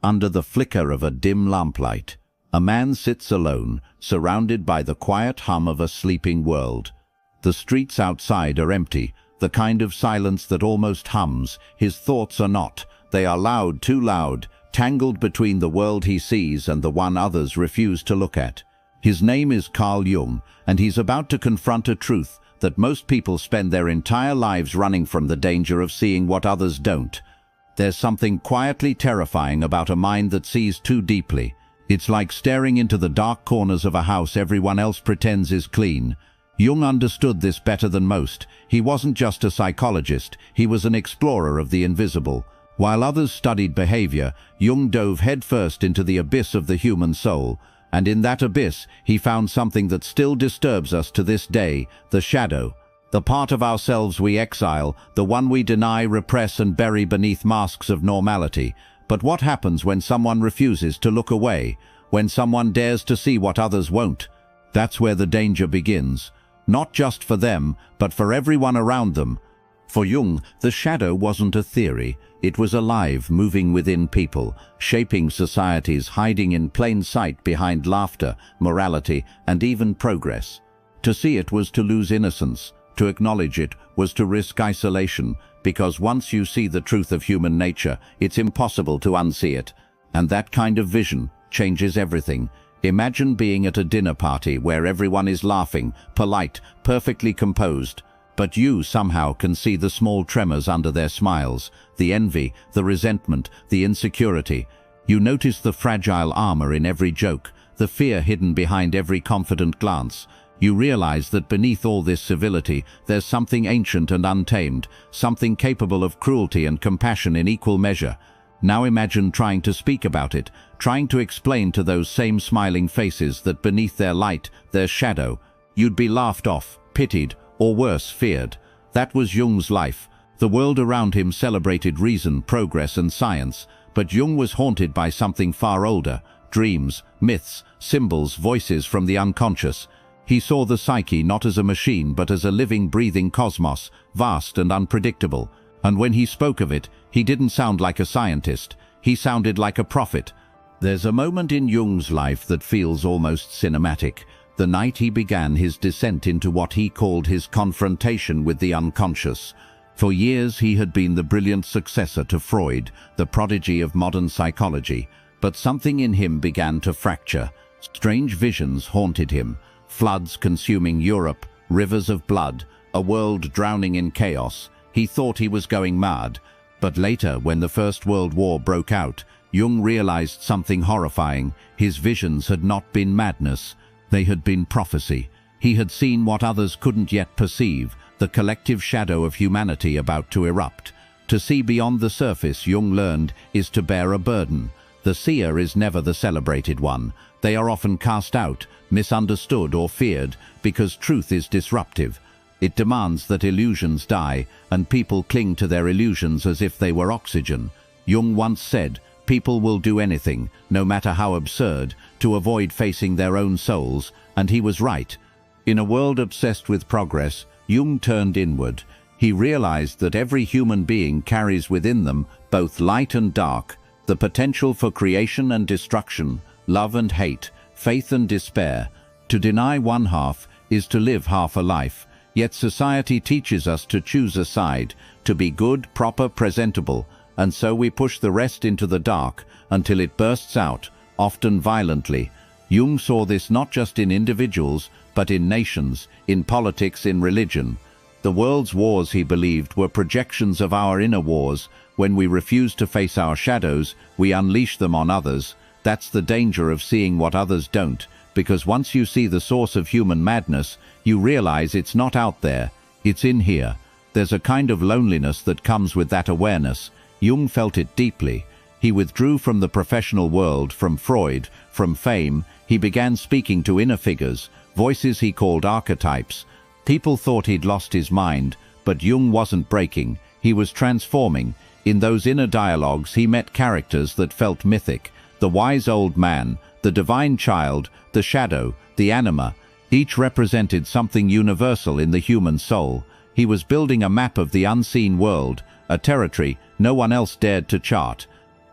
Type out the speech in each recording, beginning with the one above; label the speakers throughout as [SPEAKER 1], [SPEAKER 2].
[SPEAKER 1] under the flicker of a dim lamplight. A man sits alone, surrounded by the quiet hum of a sleeping world. The streets outside are empty, the kind of silence that almost hums. His thoughts are not. They are loud, too loud, tangled between the world he sees and the one others refuse to look at. His name is Carl Jung, and he's about to confront a truth that most people spend their entire lives running from, the danger of seeing what others don't. There's something quietly terrifying about a mind that sees too deeply. It's like staring into the dark corners of a house everyone else pretends is clean. Jung understood this better than most. He wasn't just a psychologist, he was an explorer of the invisible. While others studied behavior, Jung dove headfirst into the abyss of the human soul. And in that abyss, he found something that still disturbs us to this day: the shadow. The part of ourselves we exile, the one we deny, repress, and bury beneath masks of normality. But what happens when someone refuses to look away? When someone dares to see what others won't? That's where the danger begins. Not just for them, but for everyone around them. For Jung, the shadow wasn't a theory. It was alive, moving within people, shaping societies, hiding in plain sight behind laughter, morality, and even progress. To see it was to lose innocence. To acknowledge it was to risk isolation, because once you see the truth of human nature, it's impossible to unsee it. And that kind of vision changes everything. Imagine being at a dinner party where everyone is laughing, polite, perfectly composed. But you somehow can see the small tremors under their smiles, the envy, the resentment, the insecurity. You notice the fragile armor in every joke, the fear hidden behind every confident glance. You realize that beneath all this civility, there's something ancient and untamed, something capable of cruelty and compassion in equal measure. Now imagine trying to speak about it, trying to explain to those same smiling faces that beneath their light, their shadow. You'd be laughed off, pitied, or worse, feared. That was Jung's life. The world around him celebrated reason, progress, and science, but Jung was haunted by something far older: dreams, myths, symbols, voices from the unconscious. He saw the psyche not as a machine but as a living, breathing cosmos, vast and unpredictable. And when he spoke of it, he didn't sound like a scientist. He sounded like a prophet. There's a moment in Jung's life that feels almost cinematic. The night he began his descent into what he called his confrontation with the unconscious. For years he had been the brilliant successor to Freud, the prodigy of modern psychology. But something in him began to fracture. Strange visions haunted him. Floods consuming Europe, rivers of blood, a world drowning in chaos. He thought he was going mad. But later, when the First World War broke out, Jung realized something horrifying. His visions had not been madness. They had been prophecy. He had seen what others couldn't yet perceive, the collective shadow of humanity about to erupt. To see beyond the surface, Jung learned, is to bear a burden. The seer is never the celebrated one. They are often cast out, misunderstood, or feared, because truth is disruptive. It demands that illusions die, and people cling to their illusions as if they were oxygen. Jung once said, "People will do anything, no matter how absurd, to avoid facing their own souls," and he was right. In a world obsessed with progress, Jung turned inward. He realized that every human being carries within them both light and dark, the potential for creation and destruction, love and hate, faith and despair. To deny one half is to live half a life. Yet society teaches us to choose a side, to be good, proper, presentable, and so we push the rest into the dark until it bursts out, often violently. Jung saw this not just in individuals, but in nations, in politics, in religion. The world's wars, he believed, were projections of our inner wars. When we refuse to face our shadows, we unleash them on others. That's the danger of seeing what others don't, because once you see the source of human madness, you realize it's not out there, it's in here. There's a kind of loneliness that comes with that awareness. Jung felt it deeply. He withdrew from the professional world, from Freud, from fame. He began speaking to inner figures, voices he called archetypes. People thought he'd lost his mind, but Jung wasn't breaking. He was transforming. In those inner dialogues, he met characters that felt mythic: the wise old man, the divine child, the shadow, the anima. Each represented something universal in the human soul. He was building a map of the unseen world, a territory no one else dared to chart.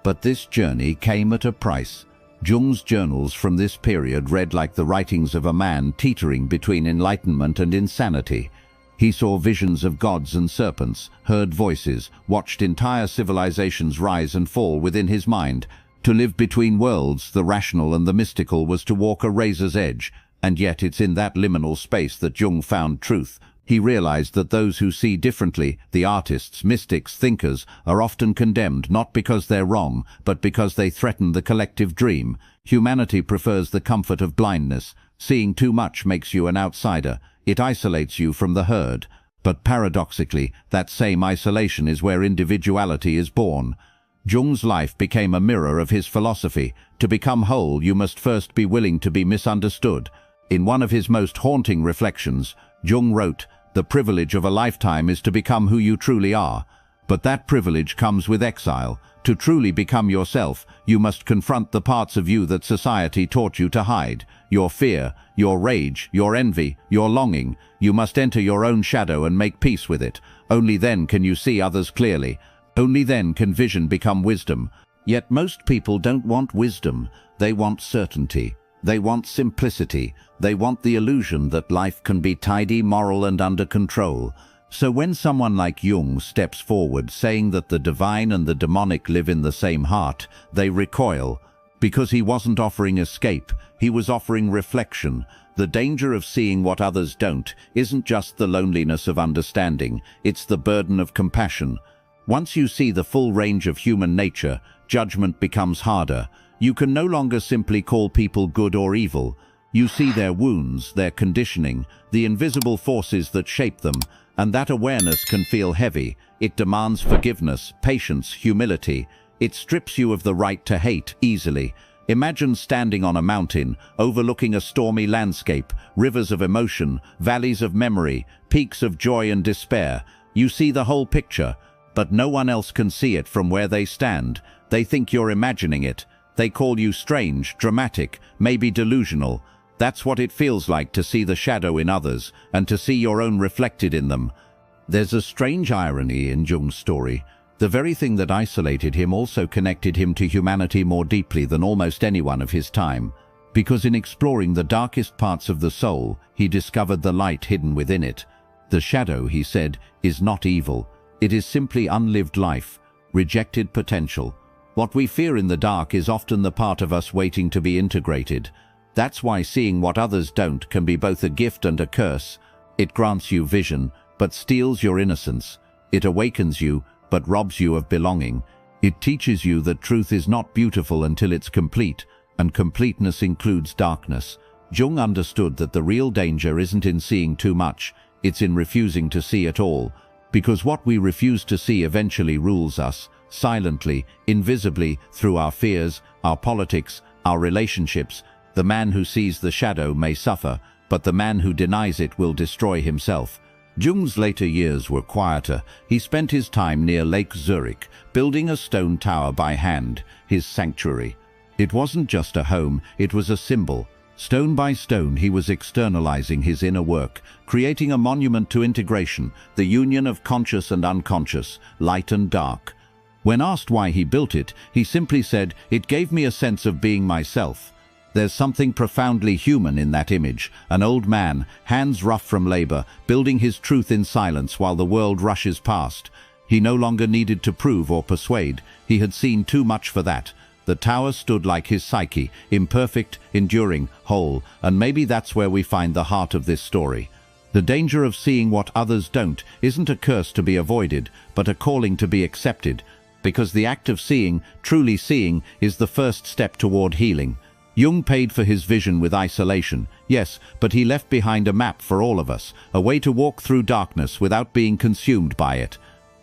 [SPEAKER 1] But this journey came at a price. Jung's journals from this period read like the writings of a man teetering between enlightenment and insanity. He saw visions of gods and serpents, heard voices, watched entire civilizations rise and fall within his mind. To live between worlds, the rational and the mystical, was to walk a razor's edge, and yet it's in that liminal space that Jung found truth. He realized that those who see differently, the artists, mystics, thinkers, are often condemned not because they're wrong, but because they threaten the collective dream. Humanity prefers the comfort of blindness. Seeing too much makes you an outsider. It isolates you from the herd. But paradoxically, that same isolation is where individuality is born. Jung's life became a mirror of his philosophy. To become whole, you must first be willing to be misunderstood. In one of his most haunting reflections, Jung wrote, "The privilege of a lifetime is to become who you truly are. But that privilege comes with exile. To truly become yourself, you must confront the parts of you that society taught you to hide. Your fear, your rage, your envy, your longing. You must enter your own shadow and make peace with it. Only then can you see others clearly. Only then can vision become wisdom." Yet most people don't want wisdom. They want certainty. They want simplicity. They want the illusion that life can be tidy, moral, and under control. So when someone like Jung steps forward saying that the divine and the demonic live in the same heart, they recoil. Because he wasn't offering escape, he was offering reflection. The danger of seeing what others don't isn't just the loneliness of understanding, it's the burden of compassion. Once you see the full range of human nature, judgment becomes harder. You can no longer simply call people good or evil. You see their wounds, their conditioning, the invisible forces that shape them, and that awareness can feel heavy. It demands forgiveness, patience, humility. It strips you of the right to hate easily. Imagine standing on a mountain, overlooking a stormy landscape, rivers of emotion, valleys of memory, peaks of joy and despair. You see the whole picture, but no one else can see it from where they stand. They think you're imagining it. They call you strange, dramatic, maybe delusional. That's what it feels like to see the shadow in others and to see your own reflected in them. There's a strange irony in Jung's story. The very thing that isolated him also connected him to humanity more deeply than almost anyone of his time. Because in exploring the darkest parts of the soul, he discovered the light hidden within it. The shadow, he said, is not evil. It is simply unlived life, rejected potential. What we fear in the dark is often the part of us waiting to be integrated. That's why seeing what others don't can be both a gift and a curse. It grants you vision, but steals your innocence. It awakens you, but robs you of belonging. It teaches you that truth is not beautiful until it's complete, and completeness includes darkness. Jung understood that the real danger isn't in seeing too much, it's in refusing to see at all. Because what we refuse to see eventually rules us, silently, invisibly, through our fears, our politics, our relationships. The man who sees the shadow may suffer, but the man who denies it will destroy himself. Jung's later years were quieter. He spent his time near Lake Zurich, building a stone tower by hand, his sanctuary. It wasn't just a home, it was a symbol. Stone by stone, he was externalizing his inner work, creating a monument to integration, the union of conscious and unconscious, light and dark. When asked why he built it, he simply said, "It gave me a sense of being myself." There's something profoundly human in that image, an old man, hands rough from labor, building his truth in silence while the world rushes past. He no longer needed to prove or persuade. He had seen too much for that. The tower stood like his psyche, imperfect, enduring, whole, and maybe that's where we find the heart of this story. The danger of seeing what others don't isn't a curse to be avoided, but a calling to be accepted. Because the act of seeing, truly seeing, is the first step toward healing. Jung paid for his vision with isolation, yes, but he left behind a map for all of us, a way to walk through darkness without being consumed by it.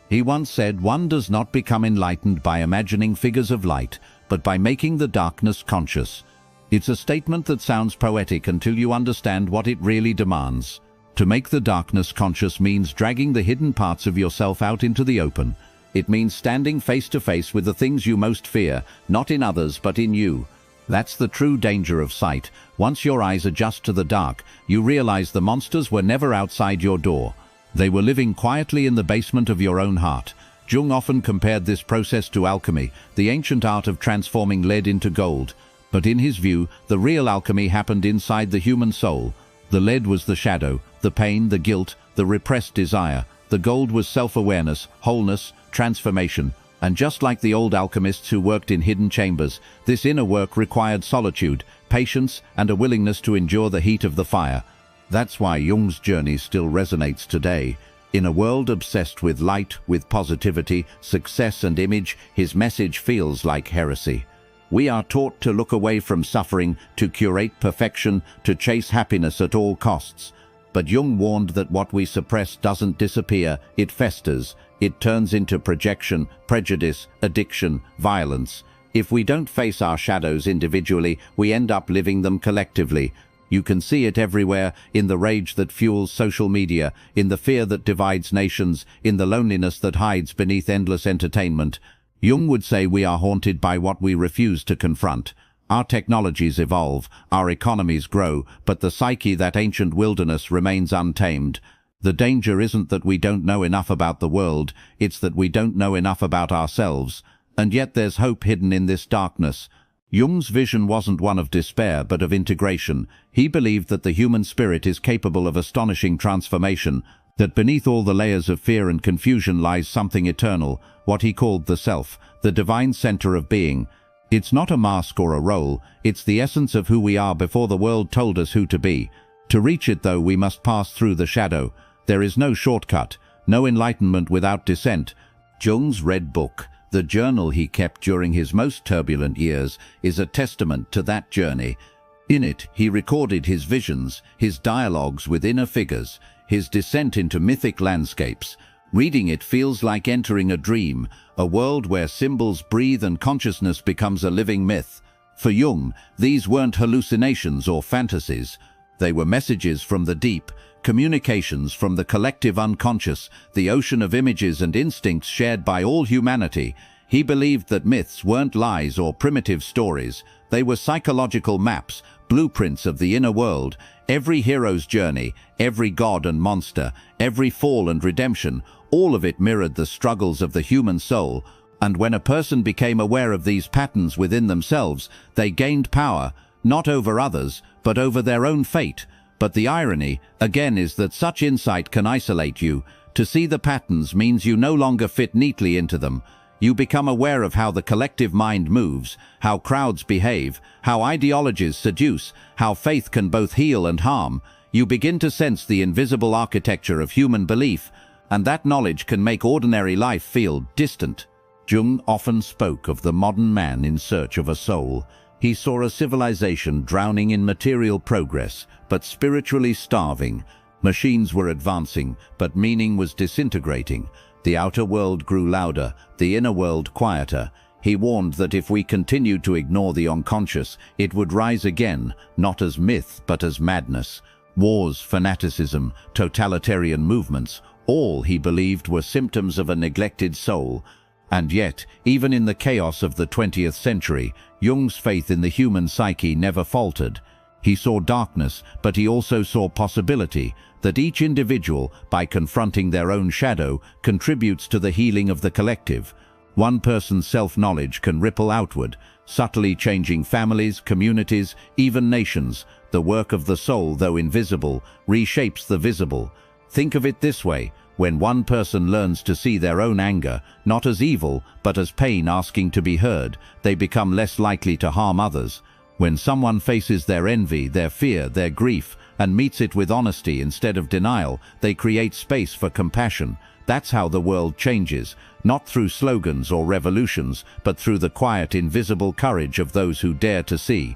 [SPEAKER 1] He once said, "One does not become enlightened by imagining figures of light, but by making the darkness conscious." It's a statement that sounds poetic until you understand what it really demands. To make the darkness conscious means dragging the hidden parts of yourself out into the open. It means standing face to face with the things you most fear, not in others but in you. That's the true danger of sight. Once your eyes adjust to the dark, you realize the monsters were never outside your door. They were living quietly in the basement of your own heart. Jung often compared this process to alchemy, the ancient art of transforming lead into gold. But in his view, the real alchemy happened inside the human soul. The lead was the shadow, the pain, the guilt, the repressed desire. The gold was self-awareness, wholeness, transformation. And just like the old alchemists who worked in hidden chambers, this inner work required solitude, patience, and a willingness to endure the heat of the fire. That's why Jung's journey still resonates today. In a world obsessed with light, with positivity, success and image, his message feels like heresy. We are taught to look away from suffering, to curate perfection, to chase happiness at all costs. But Jung warned that what we suppress doesn't disappear, it festers. It turns into projection, prejudice, addiction, violence. If we don't face our shadows individually, we end up living them collectively. You can see it everywhere, in the rage that fuels social media, in the fear that divides nations, in the loneliness that hides beneath endless entertainment. Jung would say we are haunted by what we refuse to confront. Our technologies evolve, our economies grow, but the psyche, that ancient wilderness, remains untamed. The danger isn't that we don't know enough about the world, it's that we don't know enough about ourselves. And yet there's hope hidden in this darkness. Jung's vision wasn't one of despair, but of integration. He believed that the human spirit is capable of astonishing transformation, that beneath all the layers of fear and confusion lies something eternal, what he called the self, the divine center of being. It's not a mask or a role, it's the essence of who we are before the world told us who to be. To reach it, though, we must pass through the shadow. There is no shortcut, no enlightenment without descent. Jung's red book, the journal he kept during his most turbulent years, is a testament to that journey. In it, he recorded his visions, his dialogues with inner figures, his descent into mythic landscapes. Reading it feels like entering a dream, a world where symbols breathe and consciousness becomes a living myth. For Jung, these weren't hallucinations or fantasies. They were messages from the deep, communications from the collective unconscious, the ocean of images and instincts shared by all humanity. He believed that myths weren't lies or primitive stories. They were psychological maps, blueprints of the inner world. Every hero's journey, every god and monster, every fall and redemption, all of it mirrored the struggles of the human soul. And when a person became aware of these patterns within themselves, they gained power, not over others, but over their own fate. But the irony, again, is that such insight can isolate you. To see the patterns means you no longer fit neatly into them. You become aware of how the collective mind moves, how crowds behave, how ideologies seduce, how faith can both heal and harm. You begin to sense the invisible architecture of human belief, and that knowledge can make ordinary life feel distant. Jung often spoke of the modern man in search of a soul. He saw a civilization drowning in material progress, but spiritually starving. Machines were advancing, but meaning was disintegrating. The outer world grew louder, the inner world quieter. He warned that if we continued to ignore the unconscious, it would rise again, not as myth, but as madness. Wars, fanaticism, totalitarian movements, all, he believed, were symptoms of a neglected soul. And yet, even in the chaos of the 20th century, Jung's faith in the human psyche never faltered. He saw darkness, but he also saw possibility, that each individual, by confronting their own shadow, contributes to the healing of the collective. One person's self-knowledge can ripple outward, subtly changing families, communities, even nations. The work of the soul, though invisible, reshapes the visible. Think of it this way: when one person learns to see their own anger, not as evil, but as pain asking to be heard, they become less likely to harm others. When someone faces their envy, their fear, their grief, and meets it with honesty instead of denial, they create space for compassion. That's how the world changes, not through slogans or revolutions, but through the quiet, invisible courage of those who dare to see.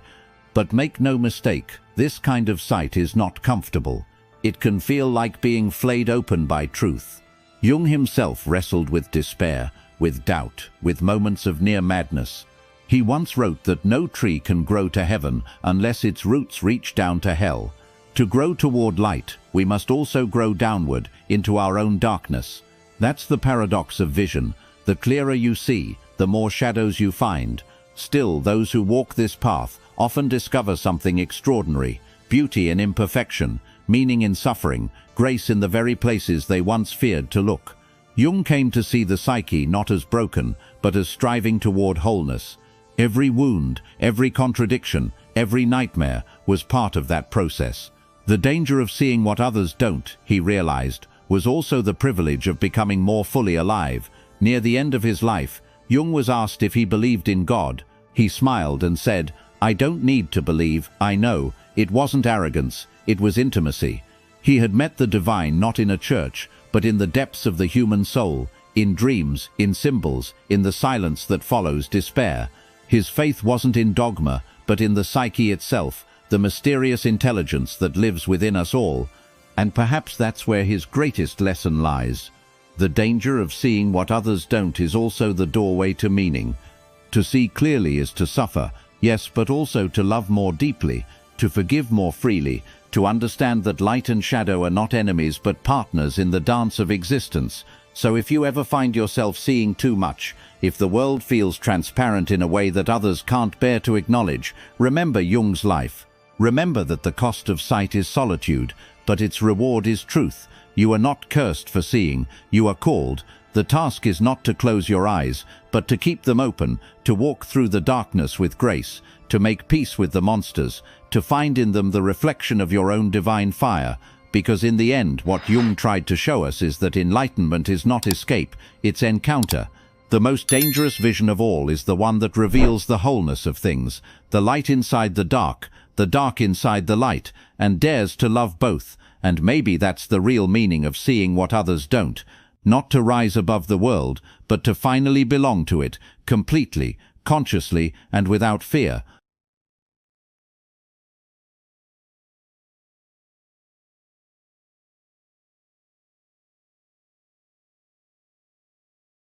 [SPEAKER 1] But make no mistake, this kind of sight is not comfortable. It can feel like being flayed open by truth. Jung himself wrestled with despair, with doubt, with moments of near madness. He once wrote that no tree can grow to heaven unless its roots reach down to hell. To grow toward light, we must also grow downward into our own darkness. That's the paradox of vision. The clearer you see, the more shadows you find. Still, those who walk this path often discover something extraordinary: beauty in imperfection, meaning in suffering, grace in the very places they once feared to look. Jung came to see the psyche not as broken, but as striving toward wholeness. Every wound, every contradiction, every nightmare was part of that process. The danger of seeing what others don't, he realized, was also the privilege of becoming more fully alive. Near the end of his life, Jung was asked if he believed in God. He smiled and said, "I don't need to believe, I know." It wasn't arrogance, it was intimacy. He had met the divine not in a church, but in the depths of the human soul, in dreams, in symbols, in the silence that follows despair. His faith wasn't in dogma, but in the psyche itself, the mysterious intelligence that lives within us all. And perhaps that's where his greatest lesson lies. The danger of seeing what others don't is also the doorway to meaning. To see clearly is to suffer, yes, but also to love more deeply, to forgive more freely, to understand that light and shadow are not enemies but partners in the dance of existence. So if you ever find yourself seeing too much, if the world feels transparent in a way that others can't bear to acknowledge, remember Jung's life. Remember that the cost of sight is solitude, but its reward is truth. You are not cursed for seeing, you are called. The task is not to close your eyes, but to keep them open, to walk through the darkness with grace, to make peace with the monsters, to find in them the reflection of your own divine fire. Because in the end, what Jung tried to show us is that enlightenment is not escape, it's encounter. The most dangerous vision of all is the one that reveals the wholeness of things, the light inside the dark inside the light, and dares to love both. And maybe that's the real meaning of seeing what others don't. Not to rise above the world, but to finally belong to it, completely, consciously, and without fear.